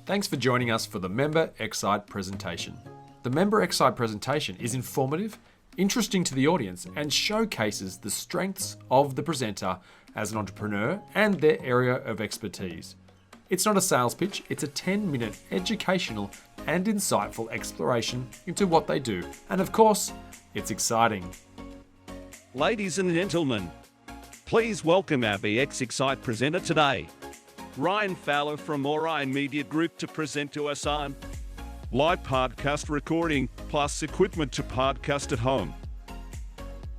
Thanks for joining us for the Member xCite presentation. The Member xCite presentation is informative, interesting to the audience, and showcases the strengths of the presenter as an entrepreneur and their area of expertise. It's not a sales pitch, it's a 10-minute educational and insightful exploration into what they do. And of course, it's exciting. Ladies and gentlemen, please welcome our xCite presenter today, Ryan Fowler from Orion Media Group, to present to us on live podcast recording plus equipment to podcast at home.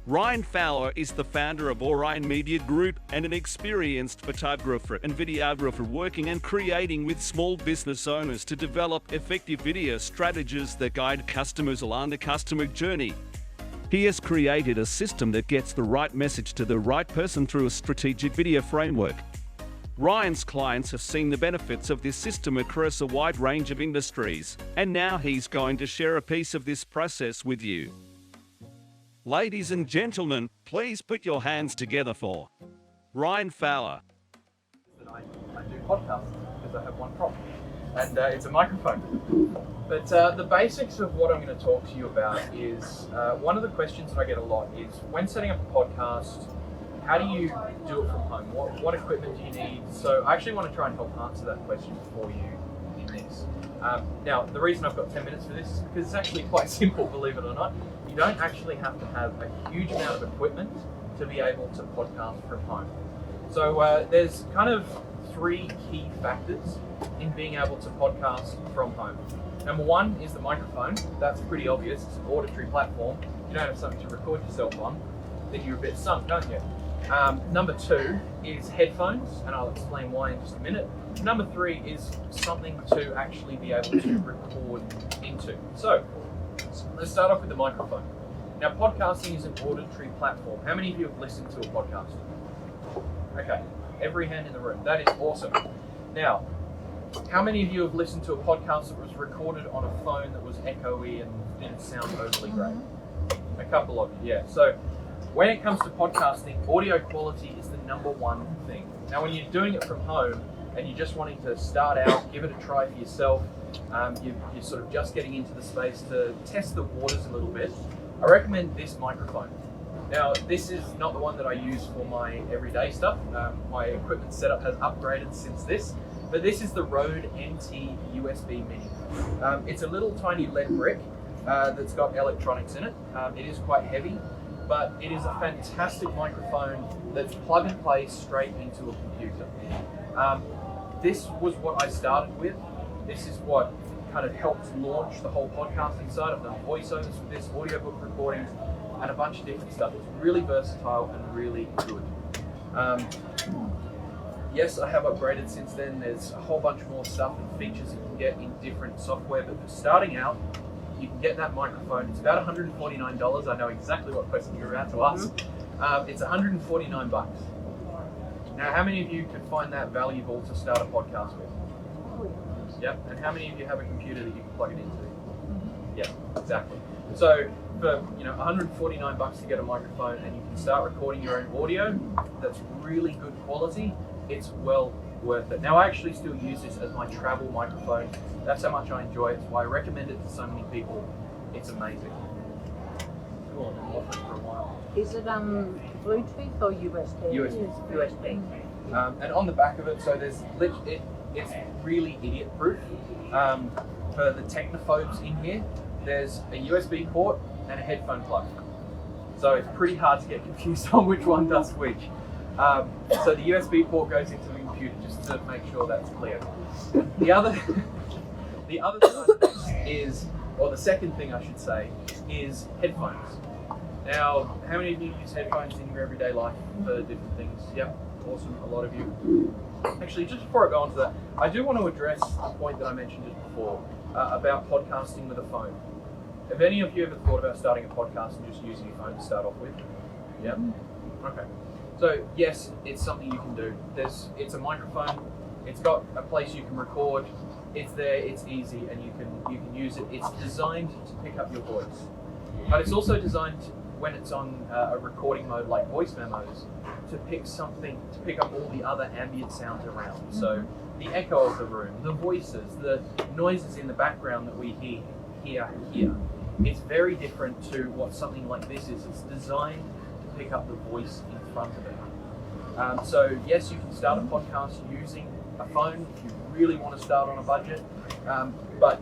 Ryan Fowler is the founder of Orion Media Group and an experienced photographer and videographer working and creating with small business owners to develop effective video strategies that guide customers along the customer journey. He has created a system that gets the right message to the right person through a strategic video framework. Ryan's clients have seen the benefits of this system across a wide range of industries, and now he's going to share a piece of this process with you. Ladies and gentlemen, please put your hands together for Ryan Fowler. I do podcasts because I have one problem, and it's a microphone. But the basics of what I'm going to talk to you about is, one of the questions that I get a lot is, when setting up a podcast, how do you do it from home? What equipment do you need? So I actually want to try and help answer that question for you in this. Now, the reason I've got 10 minutes for this is because it's actually quite simple, believe it or not. You don't actually have to have a huge amount of equipment to be able to podcast from home. So there's kind of three key factors in being able to podcast from home. Number one is the microphone. That's pretty obvious. It's an auditory platform. You don't have something to record yourself on, then you're a bit sunk, don't you? Number two is headphones, and I'll explain why in just a minute. Number three is something to actually be able to record into. So let's start off with the microphone. Now, podcasting is an auditory platform. How many of you have listened to a podcast? Okay, every hand in the room. That is awesome. Now, how many of you have listened to a podcast that was recorded on a phone that was echoey and didn't sound overly great? A couple of you, yeah. So when it comes to podcasting, audio quality is the number one thing. Now, when you're doing it from home and you're just wanting to start out, give it a try for yourself, you're sort of just getting into the space to test the waters a little bit, I recommend this microphone. Now, this is not the one that I use for my everyday stuff. My equipment setup has upgraded since this, but this is the Rode NT USB Mini. It's a little tiny lead brick that's got electronics in it. It is quite heavy, but it is a fantastic microphone that's plug and play straight into a computer. This was what I started with. This is what kind of helped launch the whole podcasting side. I've done voiceovers with this, audiobook recordings, and a bunch of different stuff. It's really versatile and really good. Yes, I have upgraded since then. There's a whole bunch more stuff and features you can get in different software, but for starting out, you can get that microphone. It's about $149. I know exactly what question you're about to ask. It's $149 bucks. Now, how many of you could find that valuable to start a podcast with? Yep. And how many of you have a computer that you can plug it into? Yeah, exactly. So for $149 bucks to get a microphone and you can start recording your own audio that's really good quality, it's well worth it. Now, I actually still use this as my travel microphone. That's how much I enjoy it. It's why I recommend it to so many people. It's amazing. Cool. I've been offering for a while. Is it Bluetooth or USB? USB. And on the back of it, so there's it's really idiot-proof. For the technophobes in here, there's a USB port and a headphone plug. So it's pretty hard to get confused on which one does which. So the USB port goes into the computer, just to make sure that's clear. The other side of this is, or the second thing I should say, is headphones. Now, how many of you use headphones in your everyday life for different things? Yep, awesome, a lot of you. Actually, just before I go on to that, I do want to address a point that I mentioned just before about podcasting with a phone. Have any of you ever thought about starting a podcast and just using your phone to start off with? Yep. Okay. So yes, it's something you can do. It's a microphone. It's got a place you can record. It's there. It's easy, and you can use it. It's designed to pick up your voice, but it's also designed when it's on a recording mode like voice memos to pick up all the other ambient sounds around. So the echo of the room, the voices, the noises in the background that we hear here. It's very different to what something like this is. It's designed to pick up the voice in front of it. So yes, you can start a podcast using a phone if you really want to start on a budget, but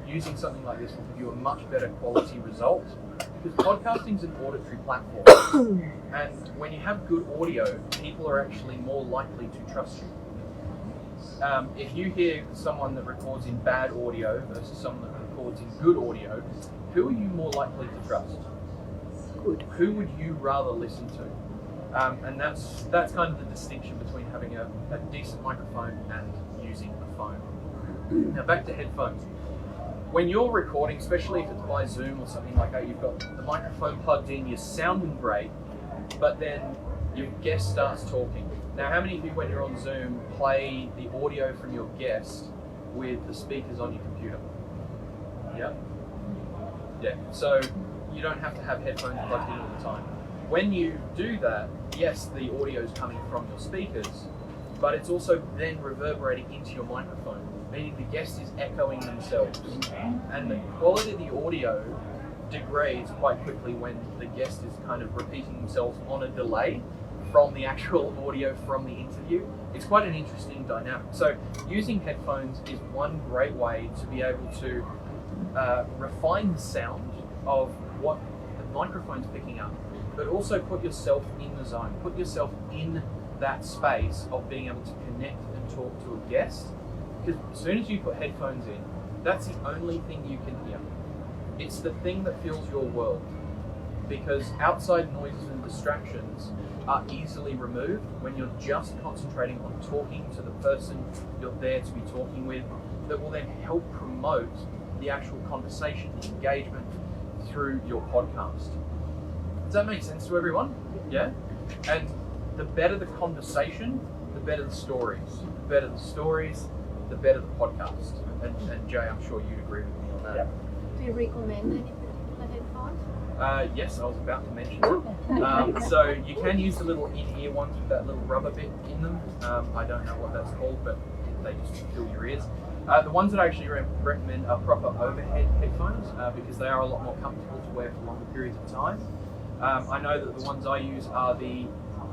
using something like this will give you a much better quality result, because podcasting is an auditory platform, and when you have good audio, people are actually more likely to trust you. If you hear someone that records in bad audio versus someone that records in good audio, who are you more likely to trust? Good. Who would you rather listen to? And that's kind of the distinction between having a decent microphone and using a phone. Now back to headphones. When you're recording, especially if it's by Zoom or something like that, you've got the microphone plugged in, you're sounding great, but then your guest starts talking. Now, how many of you, when you're on Zoom, play the audio from your guest with the speakers on your computer? Yeah? Yeah. So you don't have to have headphones plugged in all the time. When you do that, yes, the audio is coming from your speakers, but it's also then reverberating into your microphone, meaning the guest is echoing themselves. And the quality of the audio degrades quite quickly when the guest is kind of repeating themselves on a delay from the actual audio from the interview. It's quite an interesting dynamic. So using headphones is one great way to be able to refine the sound of what the microphone's picking up, but also put yourself in the zone, put yourself in that space of being able to connect and talk to a guest. Because as soon as you put headphones in, that's the only thing you can hear. It's the thing that fills your world. Because outside noises and distractions are easily removed when you're just concentrating on talking to the person you're there to be talking with, that will then help promote the actual conversation, the engagement through your podcast. Does that make sense to everyone? Yeah? And the better the conversation, the better the stories. The better the stories, the better the podcast. And Jay, I'm sure you'd agree with me on that. Do you recommend any particular headphones? Yes, I was about to mention that. So you can use the little in-ear ones with that little rubber bit in them. I don't know what that's called, but they just fill your ears. The ones that I actually recommend are proper overhead headphones because they are a lot more comfortable to wear for longer periods of time. I know that the ones I use are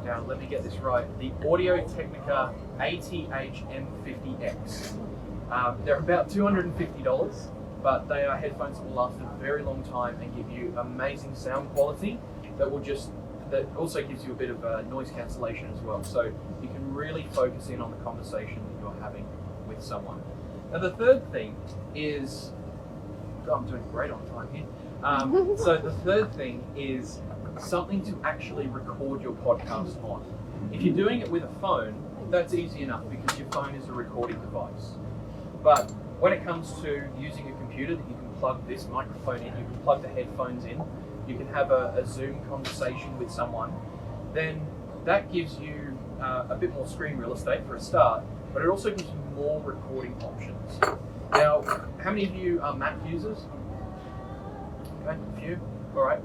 now let me get this right, the Audio-Technica ATH-M50X. They're about $250. But they are headphones that will last a very long time and give you amazing sound quality that also gives you a bit of noise cancellation as well. So you can really focus in on the conversation that you're having with someone. Now the third thing is, I'm doing great on time here. So the third thing is something to actually record your podcast on. If you're doing it with a phone, that's easy enough because your phone is a recording device. But when it comes to using a computer that you can plug this microphone in, you can plug the headphones in, you can have a Zoom conversation with someone, then that gives you a bit more screen real estate for a start, but it also gives you more recording options. Now, how many of you are Mac users? Okay, a few. All right,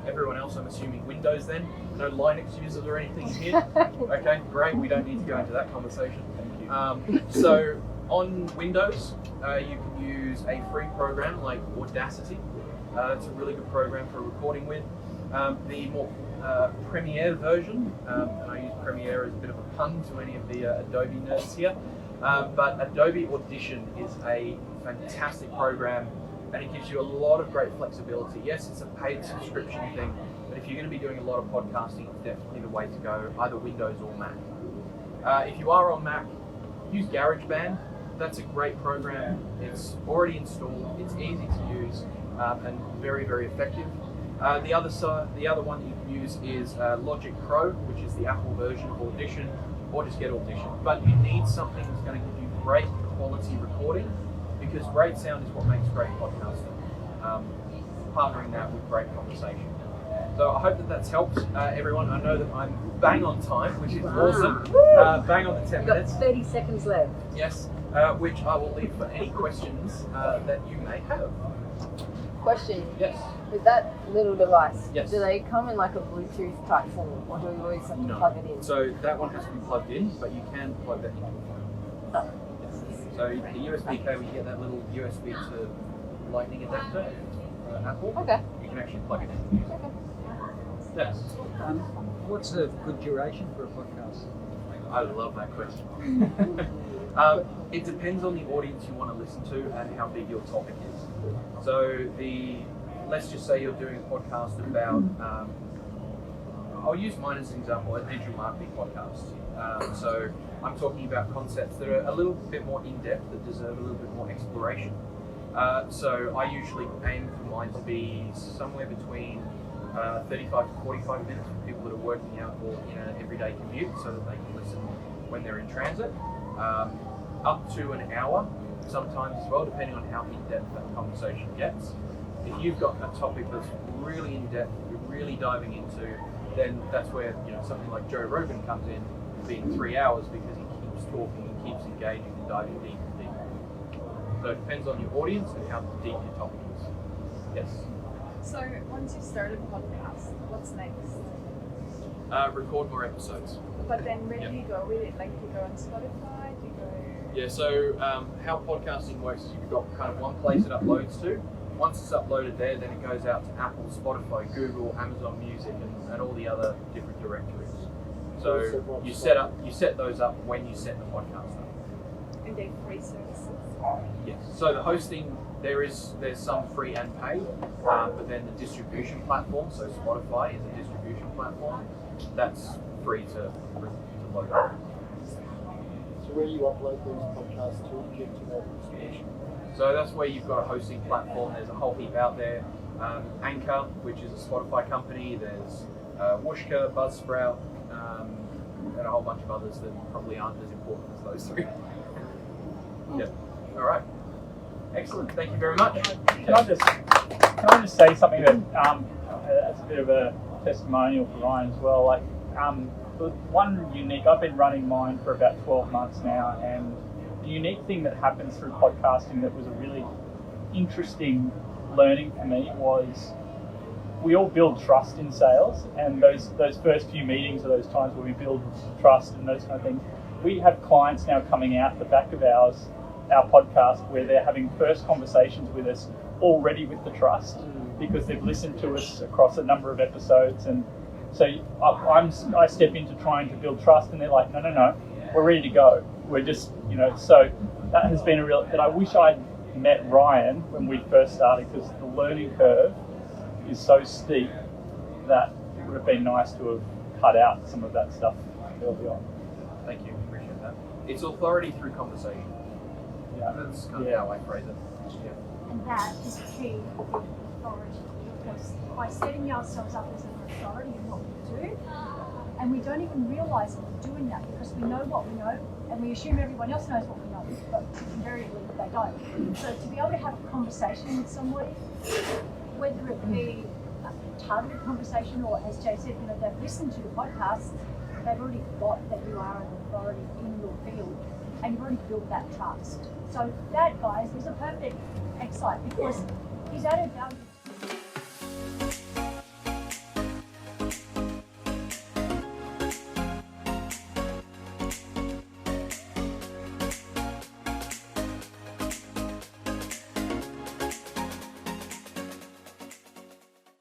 everyone else, I'm assuming Windows then? No Linux users or anything here? Okay, great, we don't need to go into that conversation. Thank you. So, on Windows, you can use a free program like Audacity. It's a really good program for recording with. The more Premiere version, and I use Premiere as a bit of a pun to any of the Adobe nerds here, but Adobe Audition is a fantastic program and it gives you a lot of great flexibility. Yes, it's a paid subscription thing, but if you're going to be doing a lot of podcasting, it's definitely the way to go, either Windows or Mac. If you are on Mac, use GarageBand. That's a great program. It's already installed. It's easy to use and very, very effective. The other one that you can use is Logic Pro, which is the Apple version of Audition, or just get Audition. But you need something that's going to give you great quality recording, because great sound is what makes great podcasting. Partnering that with great conversation. So I hope that that's helped everyone. I know that I'm bang on time, which is awesome. Bang on the 10 minutes. You've got 30 seconds left. Yes, which I will leave for any questions that you may have. Question. Yes. With that little device, Yes. do they come in like a Bluetooth type form, or do you always have to plug it in? So that one has to be plugged in, but you can plug that into a phone. So the USB cable, you get that little USB to Lightning adapter, Apple. Okay. You can actually plug it in. Okay. Yes. What's a good duration for a podcast? I love that question. It depends on the audience you want to listen to and how big your topic is. So let's just say you're doing a podcast about, I'll use mine as an example, a digital marketing podcast. So I'm talking about concepts that are a little bit more in-depth, that deserve a little bit more exploration. So I usually aim for mine to be somewhere between 35 to 45 minutes for people that are working out or in an everyday commute, so that they can listen when they're in transit. Up to an hour sometimes as well, depending on how in-depth that conversation gets. If you've got a topic that's really in-depth, you're really diving into, then that's where something like Joe Rogan comes in, being 3 hours, because he keeps talking, he keeps engaging and diving deep and deep. So it depends on your audience and how deep your topic is. Yes. So once you've started a podcast, what's next? Record more episodes. But then where do you go with it? Like, do you go on Spotify? Do you go? Yeah, so how podcasting works is you've got kind of one place it uploads to. Once it's uploaded there, then it goes out to Apple, Spotify, Google, Amazon Music, and all the other different directories. So you set those up when you set the podcast up. And they're free services. Yes. So the hosting, there's some free and paid, but then the distribution platform, so Spotify is a distribution platform, that's free to load up. So where do you upload these podcasts to get to that distribution? So that's where you've got a hosting platform. There's a whole heap out there. Anchor, which is a Spotify company. There's Whooshka, Buzzsprout, and a whole bunch of others that probably aren't as important as those three. Yeah. All right. Excellent. Thank you very much. Can I just say something that as a bit of a testimonial for Ryan as well? Like, I've been running mine for about 12 months now, and the unique thing that happens through podcasting that was a really interesting learning for me was we all build trust in sales, and those first few meetings are those times where we build trust and those kind of things. We have clients now coming out the back of our podcast where they're having first conversations with us already with the trust because they've listened to us across a number of episodes, and so I step into trying to build trust, and they're like, no, we're ready to go. We're just, so that has been but I wish I'd met Ryan when we first started, because the learning curve is so steep that it would have been nice to have cut out some of that stuff early on. Thank you. Appreciate that. It's authority through conversation. Yeah. That's kind of how I phrase it. Yeah. And that is key with authority, because by setting ourselves up as an authority in what we do, and we don't even realise that we're doing that because we know what we know and we assume everyone else knows what we know, but invariably they don't. So to be able to have a conversation with somebody, whether it be a targeted conversation or, as Jay said, they've listened to the podcast, they've already got that you are an authority in your field and you've already built that trust. So that, guys, is a perfect xCite because he's added value.